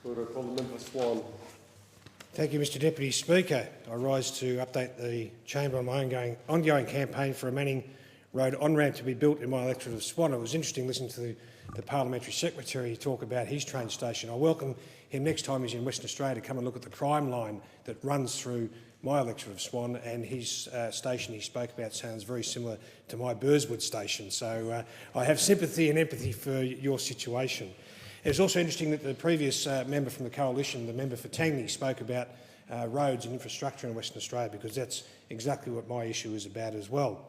Order. Call the member for Swan. Thank you, Mr Deputy Speaker. I rise to update the Chamber on my ongoing campaign for a Manning Road on-ramp to be built in my electorate of Swan. It was interesting listening to the Parliamentary Secretary talk about his train station. I welcome him next time he's in Western Australia to come and look at the crime line that runs through my electorate of Swan, and his station he spoke about sounds very similar to my Burswood station. So I have sympathy and empathy for your situation. It was also interesting that the previous member from the Coalition, the member for Tangney, spoke about roads and infrastructure in Western Australia, because that's exactly what my issue is about as well.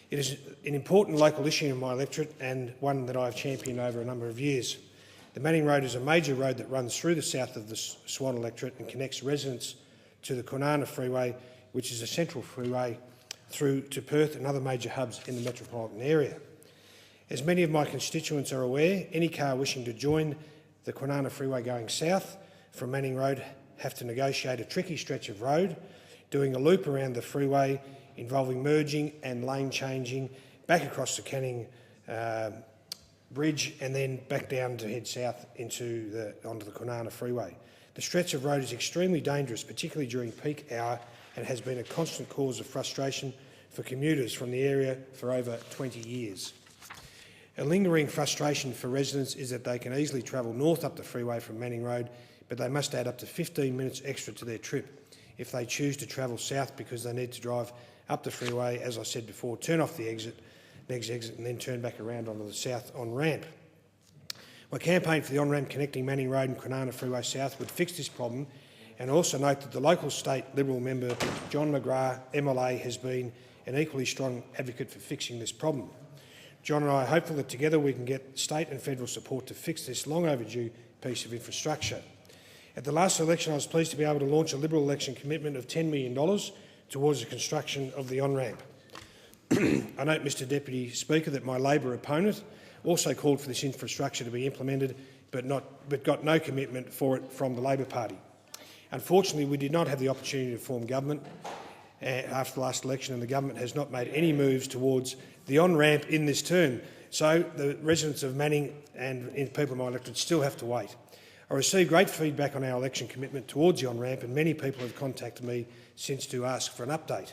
It is an important local issue in my electorate and one that I have championed over a number of years. The Manning Road is a major road that runs through the south of the Swan electorate and connects residents to the Kwinana Freeway, which is a central freeway through to Perth and other major hubs in the metropolitan area. As many of my constituents are aware, any car wishing to join the Kwinana Freeway going south from Manning Road have to negotiate a tricky stretch of road, doing a loop around the freeway involving merging and lane changing back across the Canning Bridge and then back down to head south onto the Kwinana Freeway. The stretch of road is extremely dangerous, particularly during peak hour, and has been a constant cause of frustration for commuters from the area for over 20 years. A lingering frustration for residents is that they can easily travel north up the freeway from Manning Road, but they must add up to 15 minutes extra to their trip if they choose to travel south, because they need to drive up the freeway, as I said before, turn off the next exit and then turn back around onto the south on-ramp. My campaign for the on-ramp connecting Manning Road and Kwinana Freeway South would fix this problem, and also note that the local state Liberal member John McGrath, MLA, has been an equally strong advocate for fixing this problem. John and I are hopeful that together we can get state and federal support to fix this long overdue piece of infrastructure. At the last election, I was pleased to be able to launch a Liberal election commitment of $10 million towards the construction of the on-ramp. I note, Mr Deputy Speaker, that my Labor opponent also called for this infrastructure to be implemented, but got no commitment for it from the Labor Party. Unfortunately, we did not have the opportunity to form government after the last election, and the government has not made any moves towards the on-ramp in this term. So the residents of Manning and people in my electorate still have to wait. I received great feedback on our election commitment towards the on-ramp, and many people have contacted me since to ask for an update.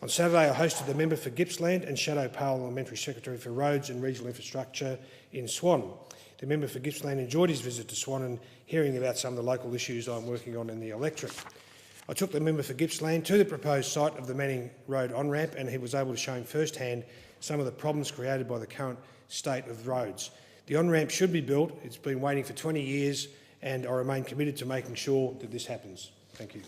On Saturday, I hosted the member for Gippsland and Shadow Parliamentary Secretary for Roads and Regional Infrastructure in Swan. The member for Gippsland enjoyed his visit to Swan and hearing about some of the local issues I'm working on in the electorate. I took the member for Gippsland to the proposed site of the Manning Road on-ramp, and he was able to show him firsthand some of the problems created by the current state of roads. The on-ramp should be built. It's been waiting for 20 years, and I remain committed to making sure that this happens. Thank you.